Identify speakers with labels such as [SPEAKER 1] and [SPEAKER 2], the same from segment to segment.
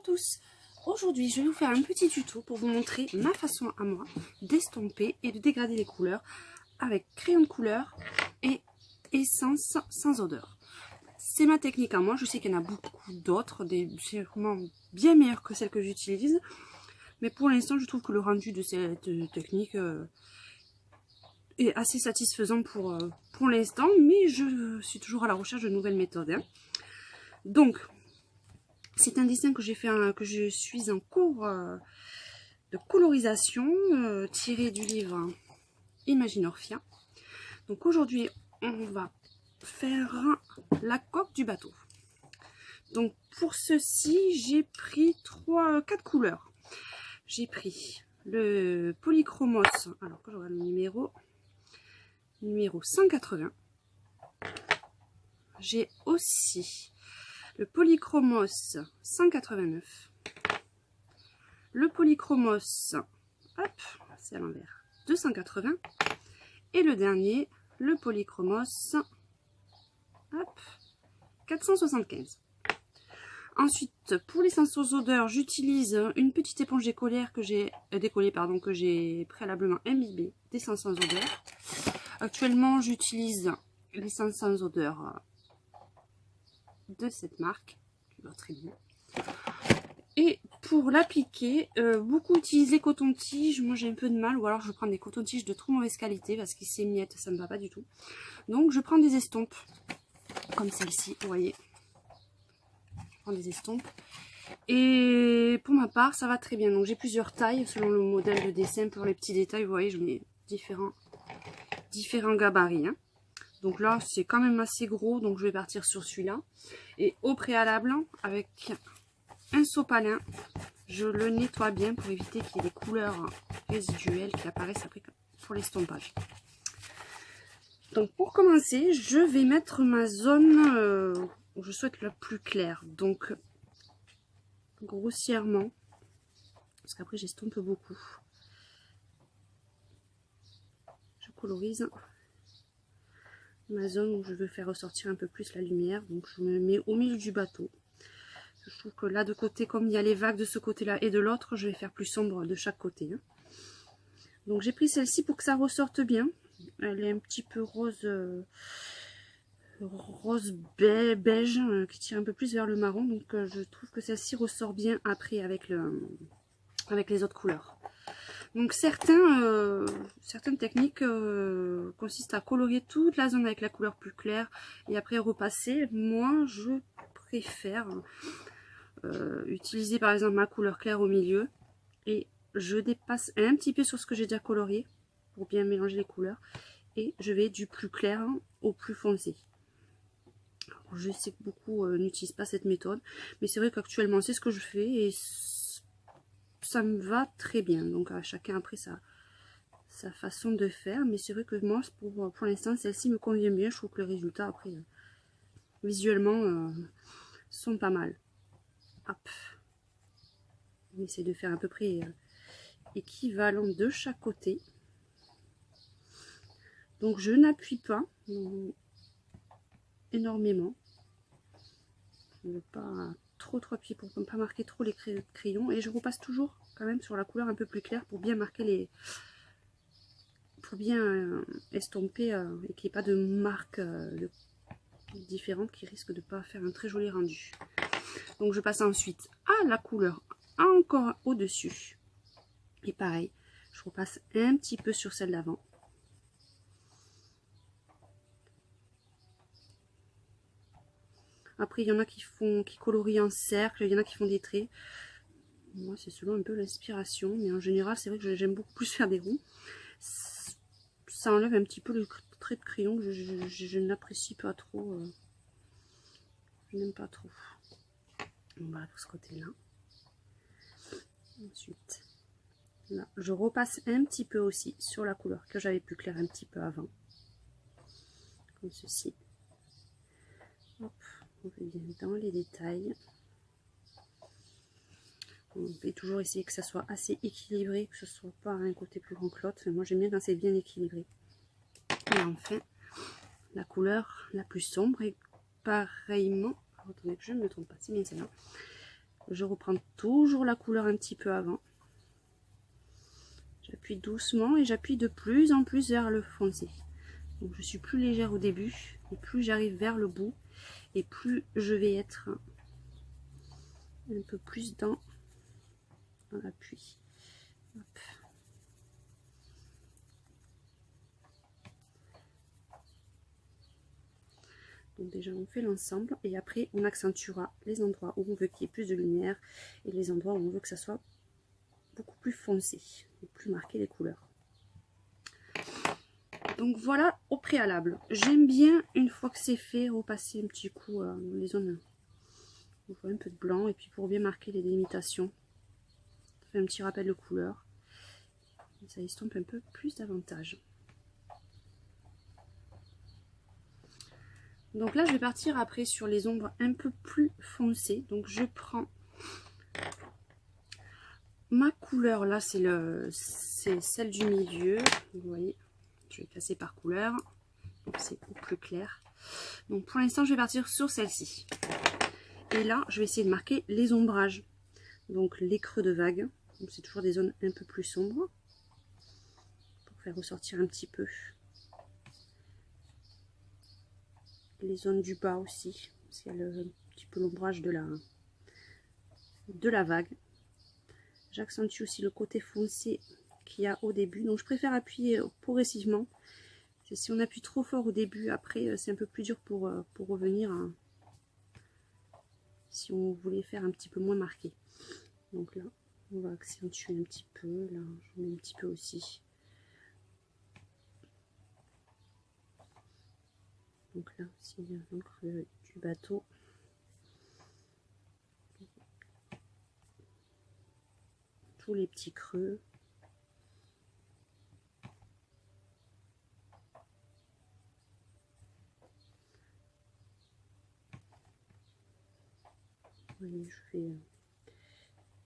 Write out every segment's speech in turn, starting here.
[SPEAKER 1] tous, aujourd'hui je vais vous faire un petit tuto pour vous montrer ma façon à moi d'estomper et de dégrader les couleurs avec crayon de couleur et essence sans odeur. C'est ma technique à moi, je sais qu'il y en a beaucoup d'autres, c'est vraiment bien meilleur que celle que j'utilise, mais pour l'instant je trouve que le rendu de cette technique est assez satisfaisant pour l'instant, mais je suis toujours à la recherche de nouvelles méthodes. Donc, c'est un dessin que j'ai fait, que je suis en cours de colorisation, tiré du livre Imaginorphia. Donc aujourd'hui, on va faire la coque du bateau. Donc pour ceci, j'ai pris 4 couleurs. J'ai pris le Polychromos, alors que je regarde le numéro 180. J'ai aussi le Polychromos 189, le Polychromos, hop, c'est à l'envers, 280, et le dernier, le Polychromos, hop, 475. Ensuite, pour l'essence aux odeurs, j'utilise une petite éponge décollée que j'ai préalablement imbibée d'essence sans odeur. Actuellement, j'utilise l'essence sans odeur de cette marque, qui va très bien. Et pour l'appliquer, beaucoup utilisent les cotons-tiges. Moi j'ai un peu de mal, ou alors je prends des cotons-tiges de trop mauvaise qualité parce qu'ils s'émiettent, ça ne me va pas du tout. Donc je prends des estompes comme celle-ci, vous voyez. Je prends des estompes. Et pour ma part, ça va très bien. Donc j'ai plusieurs tailles selon le modèle de dessin. Pour les petits détails, vous voyez, je mets différents gabarits. Donc là, c'est quand même assez gros, donc je vais partir sur celui-là. Et au préalable, avec un sopalin, je le nettoie bien pour éviter qu'il y ait des couleurs résiduelles qui apparaissent après pour l'estompage. Donc pour commencer, je vais mettre ma zone où je souhaite la plus claire. Donc grossièrement, parce qu'après j'estompe beaucoup. Je colorise ma zone où je veux faire ressortir un peu plus la lumière. Donc je me mets au milieu du bateau. Je trouve que là de côté, comme il y a les vagues de ce côté là et de l'autre, je vais faire plus sombre de chaque côté. Donc j'ai pris celle-ci pour que ça ressorte bien. Elle est un petit peu rose beige, qui tire un peu plus vers le marron. Donc je trouve que celle-ci ressort bien après avec les autres couleurs. Donc certaines techniques consistent à colorier toute la zone avec la couleur plus claire et après repasser. Moi je préfère utiliser par exemple ma couleur claire au milieu et je dépasse un petit peu sur ce que j'ai déjà colorié pour bien mélanger les couleurs et je vais du plus clair au plus foncé. Alors, je sais que beaucoup n'utilisent pas cette méthode, mais c'est vrai qu'actuellement c'est ce que je fais et ça me va très bien. Donc à chacun après sa façon de faire, mais c'est vrai que moi pour l'instant celle-ci me convient bien. Je trouve que les résultats après visuellement sont pas mal. Hop. On essaie de faire à peu près équivalent de chaque côté. Donc je n'appuie pas énormément. Je ne veux pas trop appuyer pour ne pas marquer trop les crayons. Et je repasse toujours quand même sur la couleur un peu plus claire pour bien marquer les... pour bien estomper et qu'il n'y ait pas de marques différentes qui risquent de ne pas faire un très joli rendu. Donc je passe ensuite à la couleur encore au-dessus. Et pareil, je repasse un petit peu sur celle d'avant. Après, il y en a qui colorient en cercle, il y en a qui font des traits. Moi, c'est selon un peu l'inspiration, mais en général, c'est vrai que j'aime beaucoup plus faire des ronds. Ça enlève un petit peu le trait de crayon que je n'apprécie pas trop. Je n'aime pas trop. Donc voilà pour ce côté-là. Ensuite, là, je repasse un petit peu aussi sur la couleur que j'avais plus claire un petit peu avant. Comme ceci. Hop. On fait bien dans les détails. On peut toujours essayer que ça soit assez équilibré, que ce soit pas un côté plus grand que l'autre. Moi j'aime bien quand c'est bien équilibré. Et enfin, la couleur la plus sombre et pareillement, attendez que je ne me trompe pas, c'est bien celle-là. Je reprends toujours la couleur un petit peu avant. J'appuie doucement et j'appuie de plus en plus vers le foncé. Donc je suis plus légère au début, et plus j'arrive vers le bout, et plus je vais être un peu plus dans l'appui. Donc déjà on fait l'ensemble et après on accentuera les endroits où on veut qu'il y ait plus de lumière et les endroits où on veut que ça soit beaucoup plus foncé, et plus marqué les couleurs. Donc voilà au préalable. J'aime bien une fois que c'est fait repasser un petit coup dans les zones où on voit un peu de blanc et puis pour bien marquer les délimitations. Ça fait un petit rappel de couleur. Et ça estompe un peu plus davantage. Donc là je vais partir après sur les ombres un peu plus foncées. Donc je prends ma couleur là, c'est celle du milieu. Vous voyez, je vais casser par couleur. C'est au plus clair. Donc pour l'instant je vais partir sur celle-ci. Et là je vais essayer de marquer les ombrages. Donc les creux de vague. C'est toujours des zones un peu plus sombres. Pour faire ressortir un petit peu. Les zones du bas aussi. Parce qu'il y a un petit peu l'ombrage de la vague. J'accentue aussi le côté foncé qu'il y a au début. Donc je préfère appuyer progressivement. Si on appuie trop fort au début, après c'est un peu plus dur pour revenir hein, si on voulait faire un petit peu moins marqué. Donc là, on va accentuer un petit peu. Là, j'en mets un petit peu aussi. Donc là aussi, il y a l'encre du bateau. Tous les petits creux. Oui, je fais...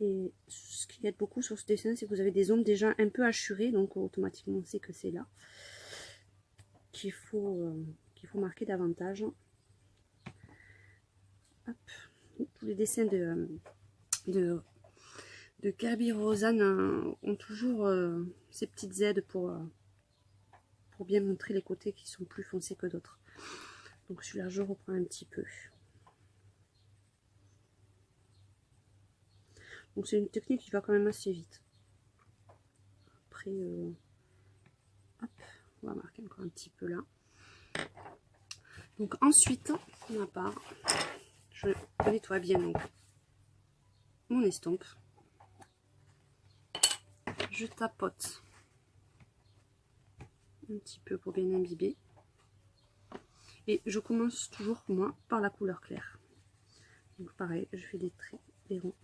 [SPEAKER 1] Et ce qui aide beaucoup sur ce dessin, c'est que vous avez des ombres déjà un peu hachurées, donc automatiquement on sait que c'est là qu'il faut marquer davantage. Hop. Tous les dessins de Kirby Rosanne ont toujours ces petites aides pour bien montrer les côtés qui sont plus foncés que d'autres. Donc celui-là, je reprends un petit peu. Donc c'est une technique qui va quand même assez vite. Après, hop, on va marquer encore un petit peu là. Donc ensuite, pour ma part, je nettoie bien donc mon estompe. Je tapote un petit peu pour bien imbiber. Et je commence toujours, moi, par la couleur claire. Donc pareil, je fais des traits, des ronds.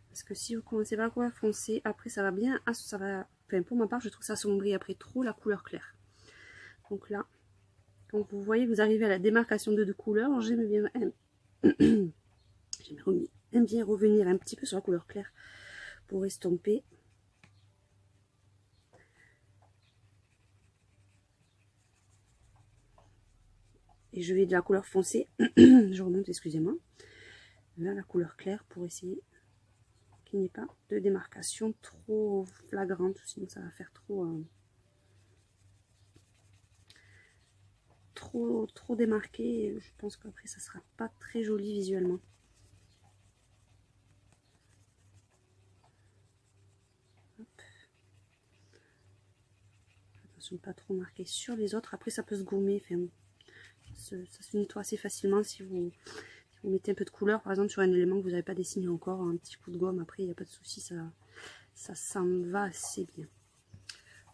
[SPEAKER 1] Parce que si vous commencez par la couleur foncée, après ça va bien, enfin pour ma part, je trouve ça assombrit après trop la couleur claire. Donc là, quand vous voyez que vous arrivez à la démarcation de deux couleurs, j'aime bien, bien revenir un petit peu sur la couleur claire pour estomper. Et je vais de la couleur foncée, je remonte, excusez-moi, vers la couleur claire pour essayer qu'il n'y ait pas de démarcation trop flagrante, sinon ça va faire trop démarqué. Et je pense qu'après ça sera pas très joli visuellement. Hop. Attention de pas trop marquer sur les autres. Après ça peut se gommer. Enfin, ça se nettoie assez facilement si vous mettez un peu de couleur, par exemple sur un élément que vous n'avez pas dessiné encore, un petit coup de gomme, après il n'y a pas de souci, ça s'en va assez bien.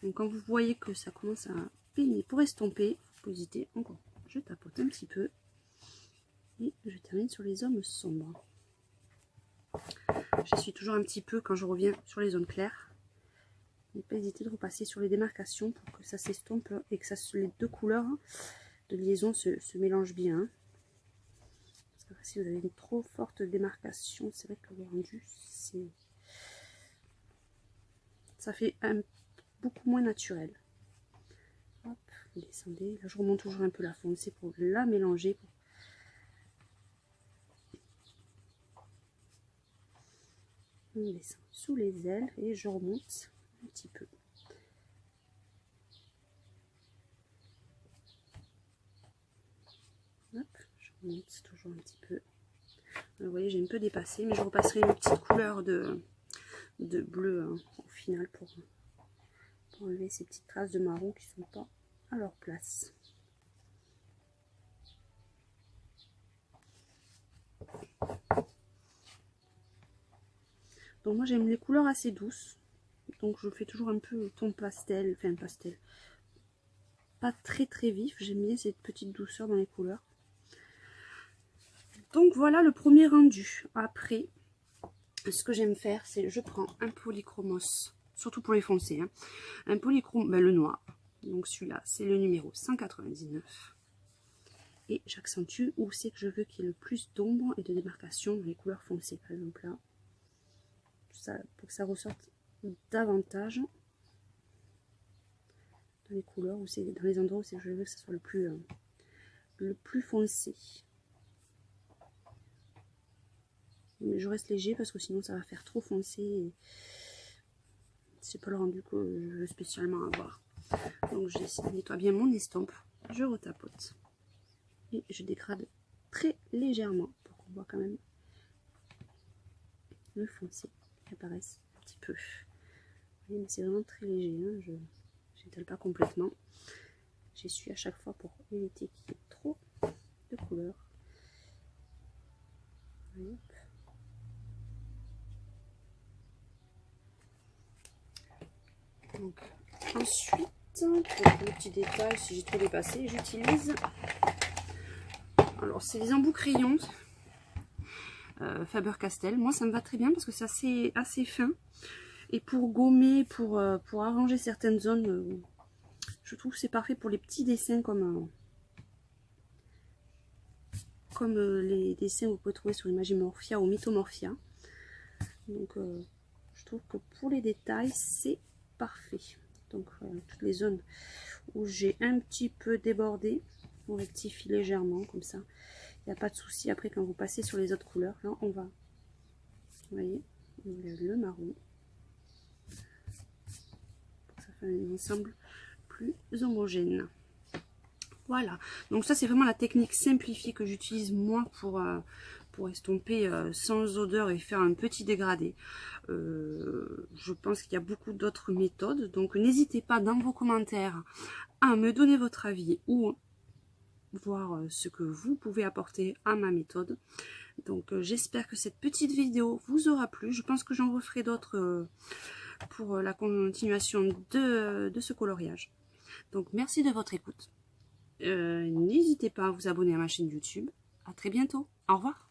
[SPEAKER 1] Donc quand vous voyez que ça commence à peiner pour estomper, vous hésitez encore. Je tapote un petit peu et je termine sur les zones sombres. J'essuie toujours un petit peu quand je reviens sur les zones claires. Ne pas hésiter de repasser sur les démarcations pour que ça s'estompe et que les deux couleurs de liaison se mélangent bien. Parce que si vous avez une trop forte démarcation, c'est vrai que le rendu, ça fait beaucoup moins naturel. Hop, Vous descendez. Là, je remonte toujours un peu la foncée pour la mélanger. On descend sous les ailes et je remonte un petit peu. Hop, je remonte toujours un petit peu. Vous voyez, j'ai un peu dépassé, mais je repasserai une petite couleur de bleu hein, au final pour enlever ces petites traces de marron qui ne sont pas à leur place. Donc moi j'aime les couleurs assez douces, donc je fais toujours un peu ton pastel, enfin pastel, pas très vif, j'aime bien cette petite douceur dans les couleurs. Donc voilà le premier rendu. Après, ce que j'aime faire, c'est je prends un polychromos, surtout pour les foncés, hein, un polychrome, ben, le noir, donc celui-là c'est le numéro 199. Et j'accentue où c'est que je veux qu'il y ait le plus d'ombre et de démarcation dans les couleurs foncées. Par exemple là, ça, pour que ça ressorte davantage dans les couleurs, ou c'est dans les endroits où c'est que je veux que ça soit le plus foncé. Mais je reste léger parce que sinon ça va faire trop foncé et c'est pas le rendu que je veux spécialement avoir. Donc je nettoie bien mon estompe, je retapote et je dégrade très légèrement pour qu'on voit quand même le foncé qui apparaisse un petit peu. Vous voyez, mais c'est vraiment très léger, hein. Je n'étale pas complètement. J'essuie à chaque fois pour éviter qu'il y ait trop de couleur. Hop. Donc, ensuite, pour le petit détail, si j'ai trop dépassé, j'utilise, alors c'est les embouts crayons Faber-Castell. Moi ça me va très bien parce que c'est assez fin, et pour gommer, pour arranger certaines zones, je trouve que c'est parfait pour les petits dessins comme les dessins que vous pouvez trouver sur Imagimorphia ou Mythomorphia. Donc je trouve que pour les détails c'est parfait. Donc toutes les zones où j'ai un petit peu débordé, on rectifie légèrement comme ça, il n'y a pas de souci. Après quand vous passez sur les autres couleurs, là on va, vous voyez, le marron pour que ça fasse un ensemble plus homogène. Voilà, donc ça c'est vraiment la technique simplifiée que j'utilise moi pour estomper sans odeur et faire un petit dégradé. Je pense qu'il y a beaucoup d'autres méthodes, donc n'hésitez pas dans vos commentaires à me donner votre avis ou voir ce que vous pouvez apporter à ma méthode. Donc j'espère que cette petite vidéo vous aura plu. Je pense que j'en referai d'autres pour la continuation de ce coloriage. Donc merci de votre écoute. N'hésitez pas à vous abonner à ma chaîne YouTube. À très bientôt. Au revoir.